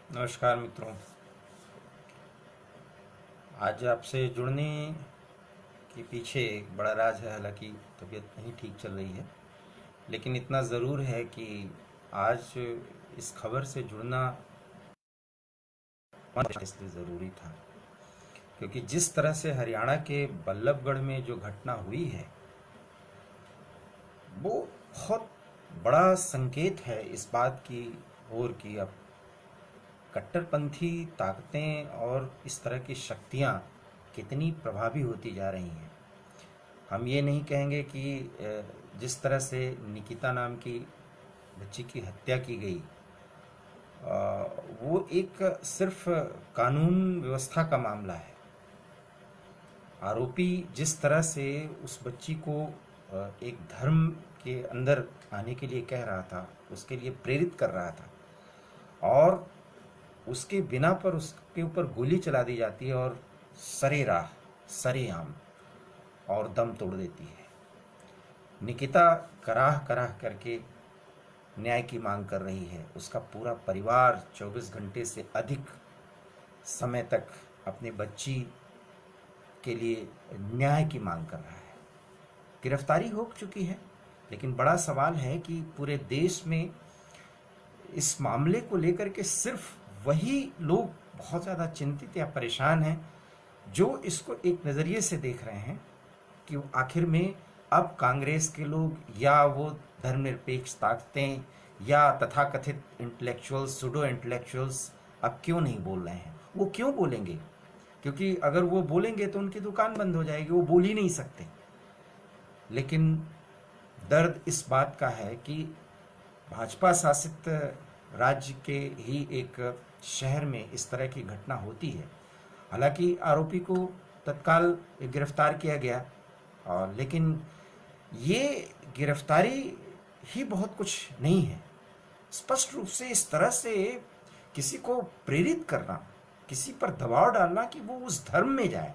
नमस्कार मित्रों। आज आपसे जुड़ने के पीछे एक बड़ा राज है। हालांकि तबीयत नहीं ठीक चल रही है, लेकिन इतना ज़रूर है कि आज इस खबर से जुड़ना इसलिए ज़रूरी था क्योंकि जिस तरह से हरियाणा के बल्लभगढ़ में जो घटना हुई है वो बहुत बड़ा संकेत है इस बात की ओर कि अब कट्टरपंथी ताकतें और इस तरह की शक्तियाँ कितनी प्रभावी होती जा रही हैं। हम ये नहीं कहेंगे कि जिस तरह से निकिता नाम की बच्ची की हत्या की गई, वो एक सिर्फ कानून व्यवस्था का मामला है। आरोपी जिस तरह से उस बच्ची को एक धर्म के अंदर आने के लिए कह रहा था, उसके लिए प्रेरित कर रहा था, और उसके बिना पर उसके ऊपर गोली चला दी जाती है और सरेराह सरेआम और दम तोड़ देती है। निकिता कराह कराह करके न्याय की मांग कर रही है। उसका पूरा परिवार 24 घंटे से अधिक समय तक अपनी बच्ची के लिए न्याय की मांग कर रहा है। गिरफ्तारी हो चुकी है, लेकिन बड़ा सवाल है कि पूरे देश में इस मामले को लेकर के सिर्फ वही लोग बहुत ज़्यादा चिंतित या परेशान हैं जो इसको एक नज़रिए से देख रहे हैं कि आखिर में अब कांग्रेस के लोग या वो धर्मनिरपेक्ष ताकतें या तथाकथित इंटेलेक्चुअल्स, सुडो इंटेलेक्चुअल्स अब क्यों नहीं बोल रहे हैं। वो क्यों बोलेंगे? क्योंकि अगर वो बोलेंगे तो उनकी दुकान बंद हो जाएगी, वो बोल ही नहीं सकते। लेकिन दर्द इस बात का है कि भाजपा शासित राज्य के ही एक शहर में इस तरह की घटना होती है। हालांकि आरोपी को तत्काल गिरफ्तार किया गया, और लेकिन ये गिरफ्तारी ही बहुत कुछ नहीं है। स्पष्ट रूप से इस तरह से किसी को प्रेरित करना, किसी पर दबाव डालना कि वो उस धर्म में जाए,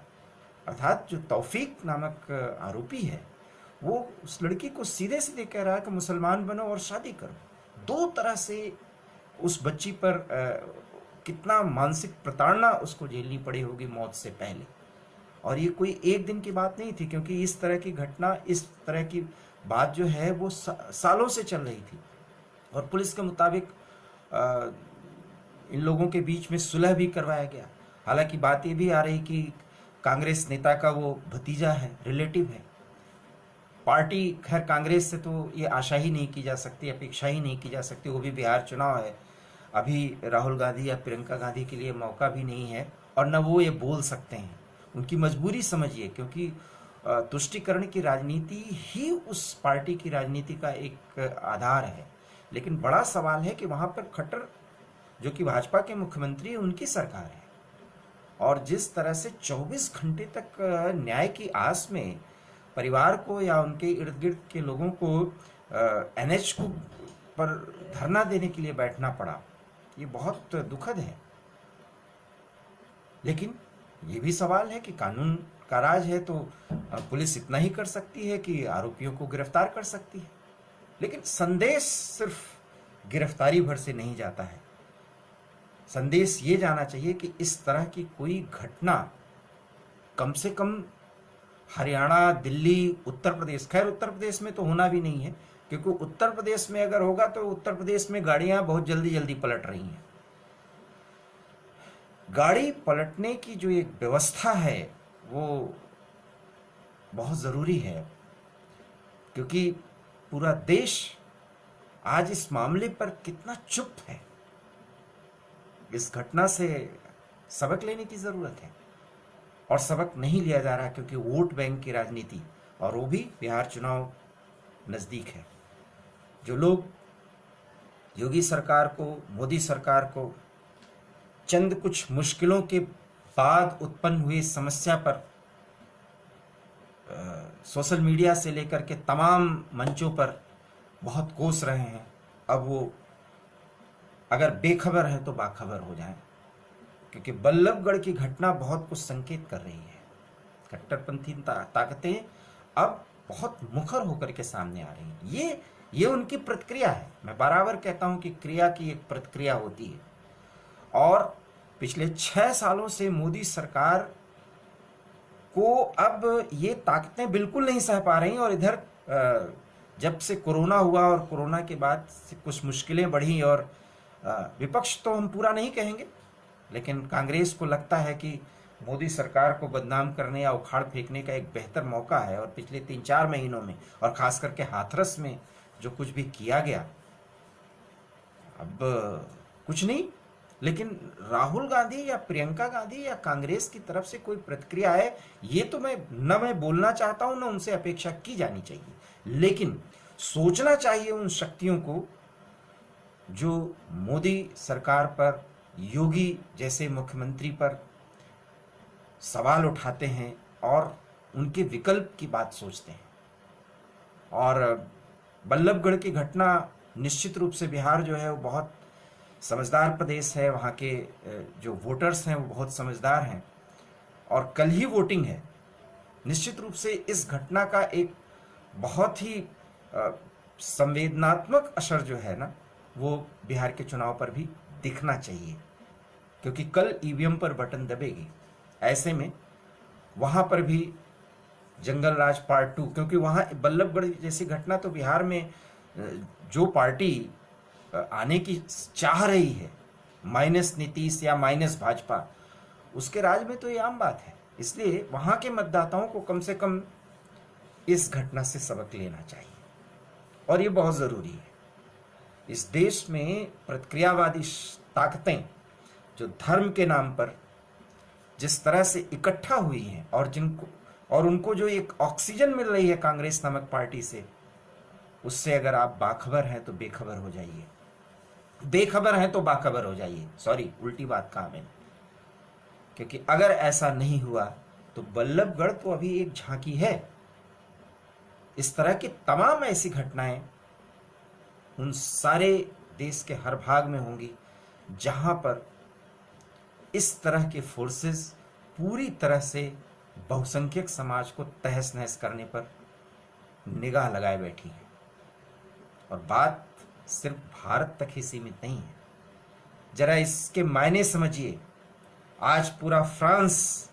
अर्थात जो तौफीक नामक आरोपी है वो उस लड़की को सीधे सीधे कह रहा है कि मुसलमान बनो और शादी करो। दो तरह से उस बच्ची पर कितना मानसिक प्रताड़ना उसको झेलनी पड़ी होगी मौत से पहले। और ये कोई एक दिन की बात नहीं थी, क्योंकि इस तरह की घटना, इस तरह की बात जो है वो सालों से चल रही थी। और पुलिस के मुताबिक इन लोगों के बीच में सुलह भी करवाया गया। हालांकि बात ये भी आ रही कि कांग्रेस नेता का वो भतीजा है, रिलेटिव है। पार्टी खैर कांग्रेस से तो ये आशा ही नहीं की जा सकती, अपेक्षा ही नहीं की जा सकती। वो भी बिहार चुनाव है, अभी राहुल गांधी या प्रियंका गांधी के लिए मौका भी नहीं है, और न वो ये बोल सकते हैं। उनकी मजबूरी समझिए, क्योंकि तुष्टिकरण की राजनीति ही उस पार्टी की राजनीति का एक आधार है। लेकिन बड़ा सवाल है कि वहाँ पर खट्टर, जो कि भाजपा के मुख्यमंत्री हैं, उनकी सरकार है, और जिस तरह से 24 घंटे तक न्याय की आस में परिवार को या उनके इर्द गिर्द के लोगों को एनएच को पर धरना देने के लिए बैठना पड़ा, ये बहुत दुखद है। लेकिन ये भी सवाल है कि कानून का राज है, तो पुलिस इतना ही कर सकती है कि आरोपियों को गिरफ्तार कर सकती है। लेकिन संदेश सिर्फ गिरफ्तारी भर से नहीं जाता है। संदेश ये जाना चाहिए कि इस तरह की कोई घटना कम से कम हरियाणा, दिल्ली, उत्तर प्रदेश, खैर उत्तर प्रदेश में तो होना भी नहीं है, क्योंकि उत्तर प्रदेश में अगर होगा तो उत्तर प्रदेश में गाड़ियां बहुत जल्दी जल्दी पलट रही हैं। गाड़ी पलटने की जो एक व्यवस्था है वो बहुत ज़रूरी है, क्योंकि पूरा देश आज इस मामले पर कितना चुप है। इस घटना से सबक लेने की ज़रूरत है, और सबक नहीं लिया जा रहा क्योंकि वोट बैंक की राजनीति, और वो भी बिहार चुनाव नज़दीक है। जो लोग योगी सरकार को, मोदी सरकार को चंद कुछ मुश्किलों के बाद उत्पन्न हुई समस्या पर सोशल मीडिया से लेकर के तमाम मंचों पर बहुत कोस रहे हैं, अब वो अगर बेखबर है तो बाखबर हो जाएं, क्योंकि बल्लभगढ़ की घटना बहुत कुछ संकेत कर रही है। कट्टरपंथी ताकतें अब बहुत मुखर होकर के सामने आ रही हैं। ये उनकी प्रतिक्रिया है। मैं बराबर कहता हूं कि क्रिया की एक प्रतिक्रिया होती है, और पिछले 6 सालों से मोदी सरकार को अब ये ताकतें बिल्कुल नहीं सह पा रही, और इधर जब से कोरोना हुआ और कोरोना के बाद से कुछ मुश्किलें बढ़ी, और विपक्ष तो हम पूरा नहीं कहेंगे, लेकिन कांग्रेस को लगता है कि मोदी सरकार को बदनाम करने या उखाड़ फेंकने का एक बेहतर मौका है। और पिछले 3-4 महीनों में, और खास करके हाथरस में जो कुछ भी किया गया, अब कुछ नहीं, लेकिन राहुल गांधी या प्रियंका गांधी या कांग्रेस की तरफ से कोई प्रतिक्रिया है, ये तो मैं बोलना चाहता हूं, न उनसे अपेक्षा की जानी चाहिए, लेकिन सोचना चाहिए उन शक्तियों को जो मोदी सरकार पर, योगी जैसे मुख्यमंत्री पर सवाल उठाते हैं और उनके विकल्प की बात सोचते हैं। और बल्लभगढ़ की घटना, निश्चित रूप से बिहार जो है वो बहुत समझदार प्रदेश है, वहाँ के जो वोटर्स हैं वो बहुत समझदार हैं, और कल ही वोटिंग है। निश्चित रूप से इस घटना का एक बहुत ही संवेदनात्मक असर जो है ना, वो बिहार के चुनाव पर भी दिखना चाहिए, क्योंकि कल ईवीएम पर बटन दबेगी। ऐसे में वहाँ पर भी जंगल राज पार्ट 2, क्योंकि वहाँ बल्लभगढ़ जैसी घटना तो बिहार में जो पार्टी आने की चाह रही है, माइनस नीतीश या माइनस भाजपा, उसके राज में तो ये आम बात है। इसलिए वहाँ के मतदाताओं को कम से कम इस घटना से सबक लेना चाहिए, और ये बहुत ज़रूरी है। इस देश में प्रतिक्रियावादी ताकतें जो धर्म के नाम पर जिस तरह से इकट्ठा हुई हैं, और उनको जो एक ऑक्सीजन मिल रही है कांग्रेस नामक पार्टी से, उससे अगर आप बाखबर हैं तो बेखबर हो जाइए, बेखबर हैं तो बाखबर हो जाइए। सॉरी, उल्टी बात कहा मैंने, क्योंकि अगर ऐसा नहीं हुआ तो बल्लभगढ़ तो अभी एक झांकी है। इस तरह की तमाम ऐसी घटनाएं उन सारे देश के हर भाग में होंगी जहां पर इस तरह के फोर्सेस पूरी तरह से बहुसंख्यक समाज को तहस नहस करने पर निगाह लगाए बैठी है। और बात सिर्फ भारत तक ही सीमित नहीं है। जरा इसके मायने समझिए। आज पूरा फ्रांस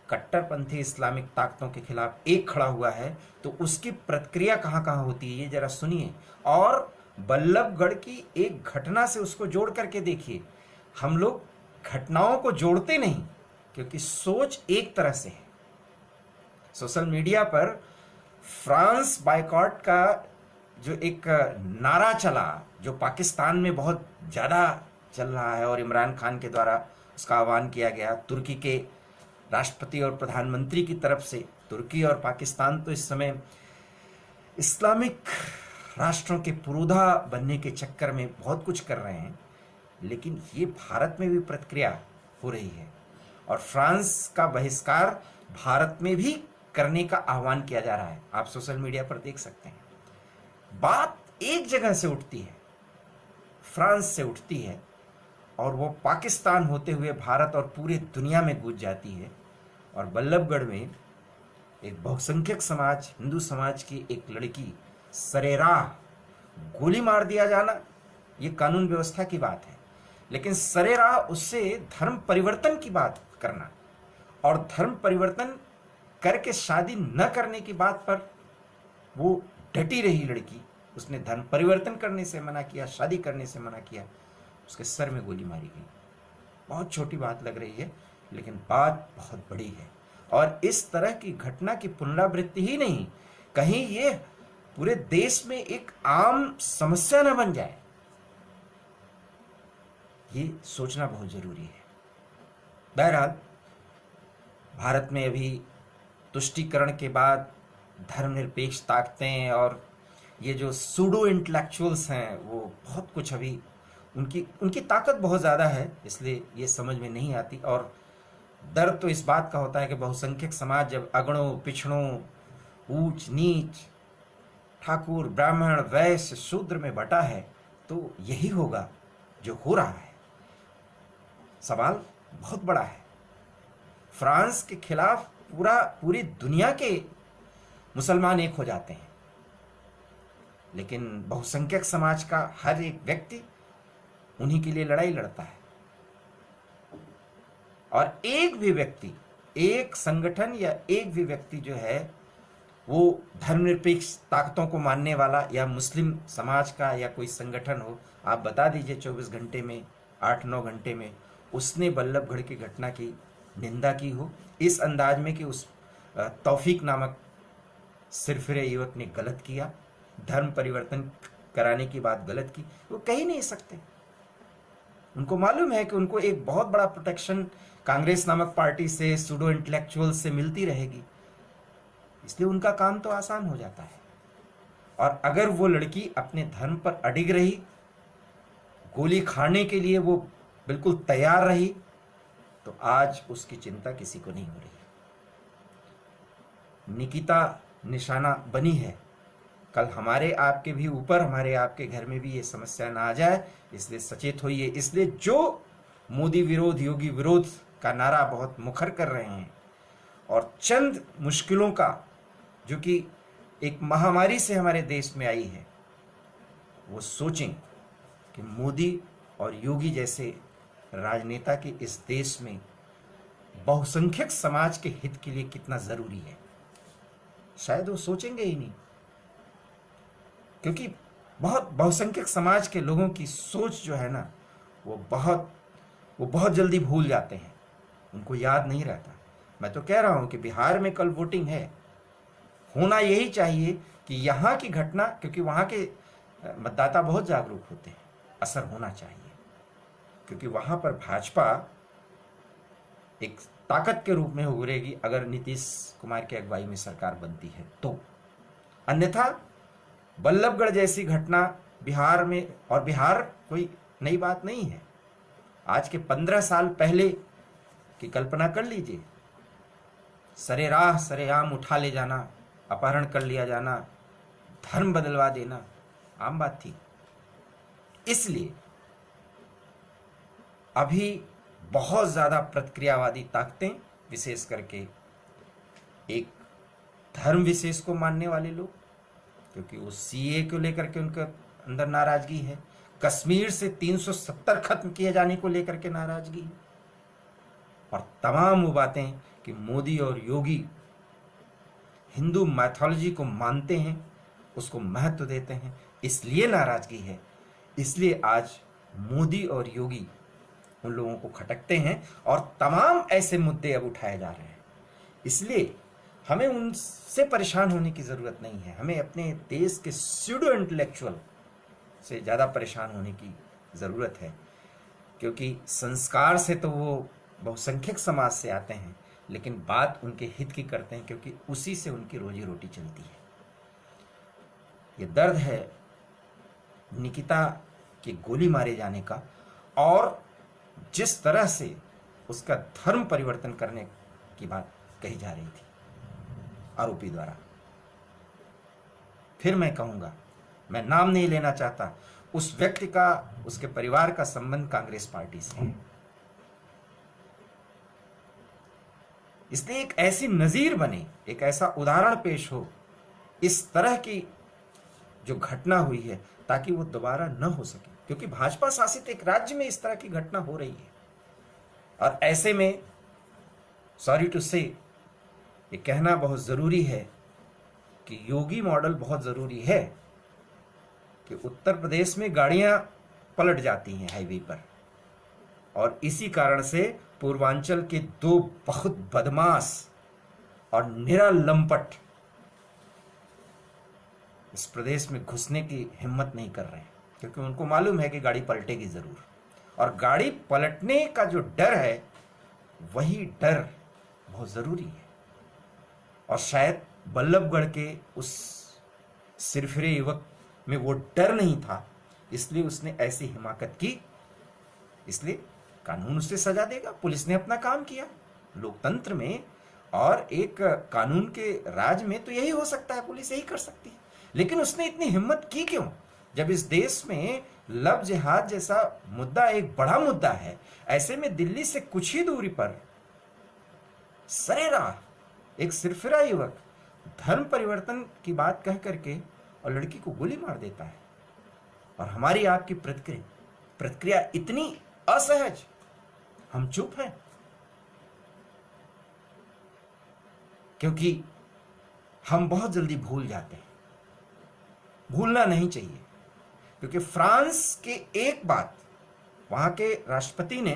कट्टरपंथी इस्लामिक ताकतों के खिलाफ एक खड़ा हुआ है, तो उसकी प्रतिक्रिया कहां कहां होती है ये जरा सुनिए, और बल्लभगढ़ की एक घटना से उसको जोड़ करके देखिए। हम लोग घटनाओं को जोड़ते नहीं, क्योंकि सोच एक तरह से है। सोशल मीडिया पर फ्रांस बायकॉट का जो एक नारा चला, जो पाकिस्तान में बहुत ज़्यादा चल रहा है, और इमरान खान के द्वारा उसका आह्वान किया गया तुर्की के राष्ट्रपति और प्रधानमंत्री की तरफ से। तुर्की और पाकिस्तान तो इस समय इस्लामिक राष्ट्रों के पुरोधा बनने के चक्कर में बहुत कुछ कर रहे हैं, लेकिन ये भारत में भी प्रतिक्रिया हो रही है, और फ्रांस का बहिष्कार भारत में भी करने का आह्वान किया जा रहा है। आप सोशल मीडिया पर देख सकते हैं। बात एक जगह से उठती है, फ्रांस से उठती है, और वो पाकिस्तान होते हुए भारत और पूरी दुनिया में गूंज जाती है। और बल्लभगढ़ में एक बहुसंख्यक समाज, हिंदू समाज की एक लड़की सरेराह गोली मार दिया जाना, ये कानून व्यवस्था की बात है, लेकिन सरेराह उससे धर्म परिवर्तन की बात करना, और धर्म परिवर्तन करके शादी न करने की बात पर वो डटी रही लड़की। उसने धर्म परिवर्तन करने से मना किया, शादी करने से मना किया, उसके सर में गोली मारी गई। बहुत छोटी बात लग रही है, लेकिन बात बहुत बड़ी है। और इस तरह की घटना की पुनरावृत्ति ही नहीं, कहीं ये पूरे देश में एक आम समस्या न बन जाए, ये सोचना बहुत जरूरी है। बहरहाल, भारत में अभी तुष्टीकरण के बाद धर्मनिरपेक्ष ताकतें और ये जो सूडो इंटेलेक्चुअल्स हैं, वो बहुत कुछ अभी उनकी ताकत बहुत ज़्यादा है, इसलिए ये समझ में नहीं आती। और दर्द तो इस बात का होता है कि बहुसंख्यक समाज जब अगड़ों पिछड़ों, ऊंच नीच, ठाकुर ब्राह्मण वैश्य शूद्र में बटा है, तो यही होगा जो हो रहा है। सवाल बहुत बड़ा है। फ्रांस के खिलाफ पूरी दुनिया के मुसलमान एक हो जाते हैं, लेकिन बहुसंख्यक समाज का हर एक व्यक्ति उन्हीं के लिए लड़ाई लड़ता है। और एक भी व्यक्ति, एक संगठन या एक भी व्यक्ति जो है वो धर्मनिरपेक्ष ताकतों को मानने वाला या मुस्लिम समाज का या कोई संगठन हो, आप बता दीजिए 24 घंटे में, 8-9 घंटे में उसने बल्लभगढ़ की घटना की निंदा की हो इस अंदाज में कि उस तौफीक नामक सिरफिरे युवक ने गलत किया, धर्म परिवर्तन कराने की बात गलत की, वो कह ही नहीं सकते। उनको मालूम है कि उनको एक बहुत बड़ा प्रोटेक्शन कांग्रेस नामक पार्टी से, सूडो इंटेलेक्चुअल से मिलती रहेगी, इसलिए उनका काम तो आसान हो जाता है। और अगर वो लड़की अपने धर्म पर अडिग रही, गोली खाने के लिए वो बिल्कुल तैयार रही, तो आज उसकी चिंता किसी को नहीं हो रही। निकिता निशाना बनी है, कल हमारे आपके भी ऊपर, हमारे आपके घर में भी ये समस्या ना आ जाए, इसलिए सचेत होइए। इसलिए जो मोदी विरोध, योगी विरोध का नारा बहुत मुखर कर रहे हैं और चंद मुश्किलों का, जो कि एक महामारी से हमारे देश में आई है, वो सोचें कि मोदी और योगी जैसे राजनेता के इस देश में बहुसंख्यक समाज के हित के लिए कितना जरूरी है। शायद वो सोचेंगे ही नहीं, क्योंकि बहुत बहुसंख्यक समाज के लोगों की सोच जो है ना, वो बहुत जल्दी भूल जाते हैं, उनको याद नहीं रहता। मैं तो कह रहा हूं कि बिहार में कल वोटिंग है, होना यही चाहिए कि यहाँ की घटना, क्योंकि वहाँ के मतदाता बहुत जागरूक होते हैं, असर होना चाहिए, क्योंकि वहाँ पर भाजपा एक ताकत के रूप में उभरेगी अगर नीतीश कुमार की अगुवाई में सरकार बनती है तो। अन्यथा बल्लभगढ़ जैसी घटना बिहार में, और बिहार कोई नई बात नहीं है, आज के 15 साल पहले की कल्पना कर लीजिए, सरेराह सरेआम उठा ले जाना, अपहरण कर लिया जाना, धर्म बदलवा देना आम बात थी। इसलिए अभी बहुत ज्यादा प्रतिक्रियावादी ताकतें, विशेष करके एक धर्म विशेष को मानने वाले लोग, क्योंकि वो सीए को लेकर के उनके अंदर नाराजगी है, कश्मीर से 370 खत्म किए जाने को लेकर के नाराजगी है, और तमाम वो बातें कि मोदी और योगी हिंदू मैथोलॉजी को मानते हैं, उसको महत्व देते हैं, इसलिए नाराजगी है। इसलिए आज मोदी और योगी उन लोगों को खटकते हैं और तमाम ऐसे मुद्दे अब उठाए जा रहे हैं। इसलिए हमें उनसे परेशान होने की जरूरत नहीं है, हमें अपने देश के स्यूडो इंटेलेक्चुअल से ज्यादा परेशान होने की जरूरत है, क्योंकि संस्कार से तो वो बहुसंख्यक समाज से आते हैं, लेकिन बात उनके हित की करते हैं, क्योंकि उसी से उनकी रोजी रोटी चलती है। ये दर्द है निकिता के गोली मारे जाने का, और जिस तरह से उसका धर्म परिवर्तन करने की बात कही जा रही थी आरोपी द्वारा। फिर मैं कहूंगा, मैं नाम नहीं लेना चाहता, उस व्यक्ति का, उसके परिवार का संबंध कांग्रेस पार्टी से है। इसलिए एक ऐसी नजीर बने, एक ऐसा उदाहरण पेश हो इस तरह की जो घटना हुई है, ताकि वो दोबारा न हो सके, क्योंकि भाजपा शासित एक राज्य में इस तरह की घटना हो रही है। और ऐसे में सॉरी टू से ये कहना बहुत जरूरी है कि योगी मॉडल बहुत जरूरी है, कि उत्तर प्रदेश में गाड़ियां पलट जाती हैं हाईवे पर, और इसी कारण से पूर्वांचल के 2 बहुत बदमाश और निरा लंपट इस प्रदेश में घुसने की हिम्मत नहीं कर रहे हैं, क्योंकि उनको मालूम है कि गाड़ी पलटेगी जरूर, और गाड़ी पलटने का जो डर है वही डर बहुत जरूरी है। और शायद बल्लभगढ़ के उस सिरफिरे युवक में वो डर नहीं था, इसलिए उसने ऐसी हिमाकत की, इसलिए कानून उससे सजा देगा। पुलिस ने अपना काम किया। लोकतंत्र में और एक कानून के राज में तो यही हो सकता है, पुलिस यही कर सकती है। लेकिन उसने इतनी हिम्मत की क्यों, जब इस देश में लव जिहाद जैसा मुद्दा एक बड़ा मुद्दा है। ऐसे में दिल्ली से कुछ ही दूरी पर सरेराह एक सिरफिरा युवक धर्म परिवर्तन की बात कह करके और लड़की को गोली मार देता है, और हमारी आपकी प्रतिक्रिया इतनी असहज, हम चुप हैं क्योंकि हम बहुत जल्दी भूल जाते हैं। भूलना नहीं चाहिए, क्योंकि फ्रांस के एक बात वहां के राष्ट्रपति ने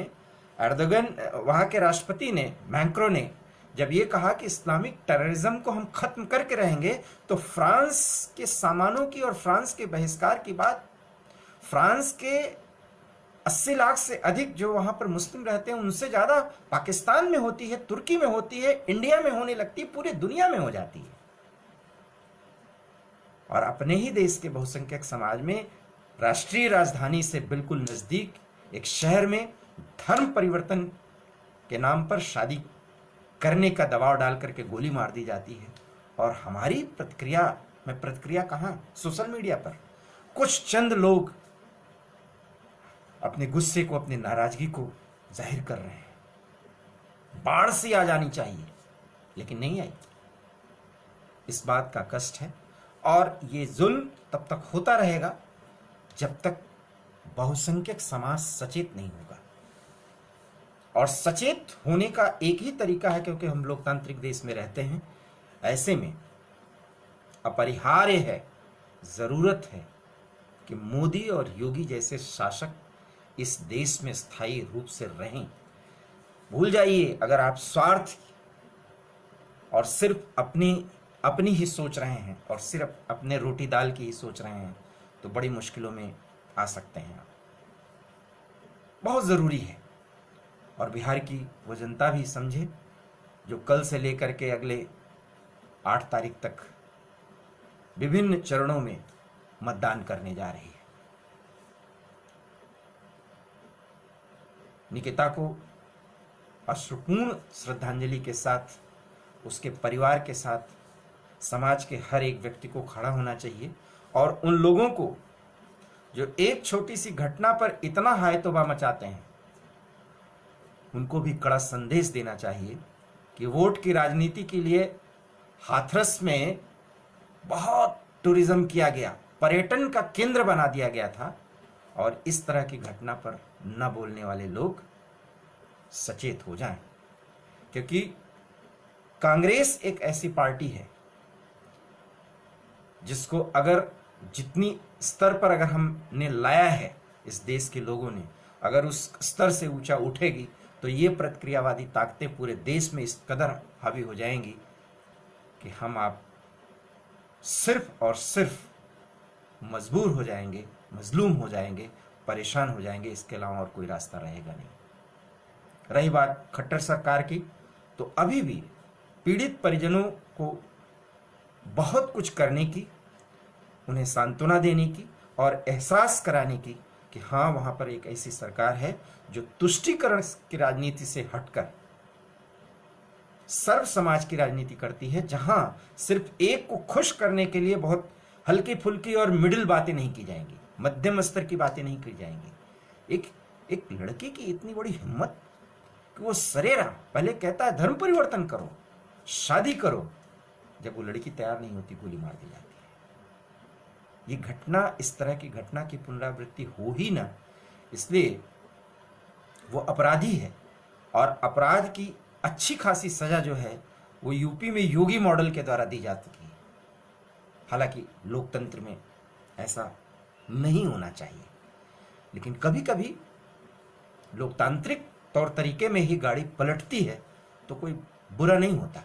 वहां के राष्ट्रपति ने मैक्रो ने जब ये कहा कि इस्लामिक टेररिज्म को हम खत्म करके रहेंगे, तो फ्रांस के सामानों की और फ्रांस के बहिष्कार की बात, फ्रांस के 80 लाख से अधिक जो वहां पर मुस्लिम रहते हैं उनसे ज्यादा पाकिस्तान में होती है, तुर्की में होती है, इंडिया में होने लगती है, पूरी दुनिया में हो जाती है। और अपने ही देश के बहुसंख्यक समाज में राष्ट्रीय राजधानी से बिल्कुल नजदीक एक शहर में धर्म परिवर्तन के नाम पर शादी करने का दबाव डाल करके गोली मार दी जाती है। और हमारी प्रतिक्रिया कहां? सोशल मीडिया पर कुछ चंद लोग अपने गुस्से को, अपनी नाराजगी को जाहिर कर रहे हैं। बाढ़ सी आ जानी चाहिए, लेकिन नहीं आई। इस बात का कष्ट है। और ये जुल्म तब तक होता रहेगा जब तक बहुसंख्यक समाज सचेत नहीं होगा। और सचेत होने का एक ही तरीका है, क्योंकि हम लोकतांत्रिक देश में रहते हैं, ऐसे में अपरिहार्य है, जरूरत है कि मोदी और योगी जैसे शासक इस देश में स्थायी रूप से रहें। भूल जाइए, अगर आप स्वार्थ और सिर्फ अपनी ही सोच रहे हैं और सिर्फ अपने रोटी दाल की ही सोच रहे हैं, तो बड़ी मुश्किलों में आ सकते हैं आप। बहुत ज़रूरी है। और बिहार की वो जनता भी समझे जो कल से लेकर के अगले 8 तारीख तक विभिन्न चरणों में मतदान करने जा रही है। निकिता को अश्रुपूर्ण श्रद्धांजलि के साथ, उसके परिवार के साथ समाज के हर एक व्यक्ति को खड़ा होना चाहिए। और उन लोगों को जो एक छोटी सी घटना पर इतना हाय तौबा मचाते हैं, उनको भी कड़ा संदेश देना चाहिए कि वोट की राजनीति के लिए हाथरस में बहुत टूरिज्म किया गया, पर्यटन का केंद्र बना दिया गया था। और इस तरह की घटना पर न बोलने वाले लोग सचेत हो जाएं, क्योंकि कांग्रेस एक ऐसी पार्टी है जिसको अगर जितनी स्तर पर अगर हमने लाया है इस देश के लोगों ने, अगर उस स्तर से ऊंचा उठेगी तो ये प्रतिक्रियावादी ताकतें पूरे देश में इस कदर हावी हो जाएंगी कि आप सिर्फ और सिर्फ मजबूर हो जाएंगे, मजलूम हो जाएंगे, परेशान हो जाएंगे। इसके अलावा और कोई रास्ता रहेगा नहीं। रही बात खट्टर सरकार की, तो अभी भी पीड़ित परिजनों को बहुत कुछ करने की, उन्हें सांत्वना देने की और एहसास कराने की कि हाँ, वहां पर एक ऐसी सरकार है जो तुष्टीकरण की राजनीति से हटकर सर्व समाज की राजनीति करती है, जहां सिर्फ एक को खुश करने के लिए बहुत हल्की फुल्की और मिडिल बातें नहीं की जाएंगी, मध्यम स्तर की बातें नहीं की जाएंगी। एक लड़की की इतनी बड़ी हिम्मत कि वो सरेरा पहले कहता है धर्म परिवर्तन करो, शादी करो, जब वो लड़की तैयार नहीं होती गोली मार दी जाती है। ये घटना, इस तरह की घटना की पुनरावृत्ति हो ही ना, इसलिए वो अपराधी है। और अपराध की अच्छी खासी सजा जो है वो यूपी में योगी मॉडल के द्वारा दी जाती है। हालांकि लोकतंत्र में ऐसा नहीं होना चाहिए, लेकिन कभी कभी लोकतांत्रिक तौर तरीके में ही गाड़ी पलटती है तो कोई बुरा नहीं होता।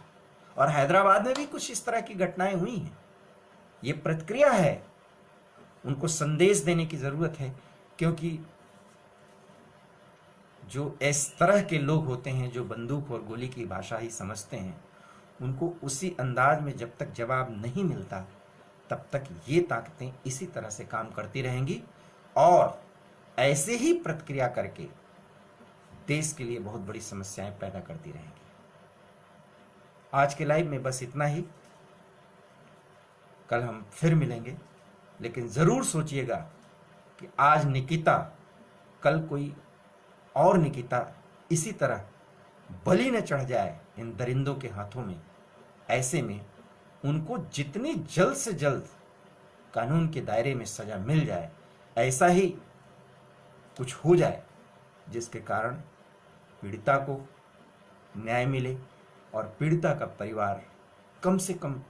और हैदराबाद में भी कुछ इस तरह की घटनाएं हुई हैं। ये प्रतिक्रिया है, उनको संदेश देने की जरूरत है, क्योंकि जो इस तरह के लोग होते हैं जो बंदूक और गोली की भाषा ही समझते हैं, उनको उसी अंदाज में जब तक जवाब नहीं मिलता तब तक ये ताकतें इसी तरह से काम करती रहेंगी और ऐसे ही प्रतिक्रिया करके देश के लिए बहुत बड़ी समस्याएं पैदा करती रहेंगी। आज के लाइव में बस इतना ही। कल हम फिर मिलेंगे, लेकिन जरूर सोचिएगा कि आज निकिता, कल कोई और निकिता इसी तरह बलि न चढ़ जाए इन दरिंदों के हाथों में। ऐसे में उनको जितनी जल्द से जल्द कानून के दायरे में सजा मिल जाए, ऐसा ही कुछ हो जाए जिसके कारण पीड़िता को न्याय मिले और पीड़िता का परिवार कम से कम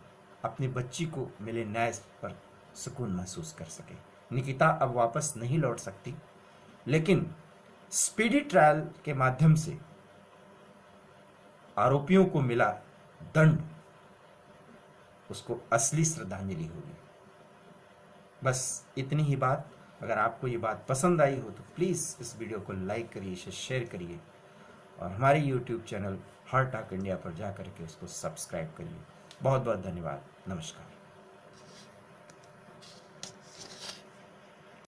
अपनी बच्ची को मिले न्याय पर सुकून महसूस कर सके। निकिता अब वापस नहीं लौट सकती, लेकिन स्पीडी ट्रायल के माध्यम से आरोपियों को मिला दंड उसको असली श्रद्धांजलि होगी। बस इतनी ही बात। अगर आपको ये बात पसंद आई हो तो प्लीज़ इस वीडियो को लाइक करिए, इसे शेयर करिए और हमारे YouTube channel heart talk India पर जा करके उसको सब्सक्राइब करिए। बहुत बहुत धन्यवाद। नमस्कार।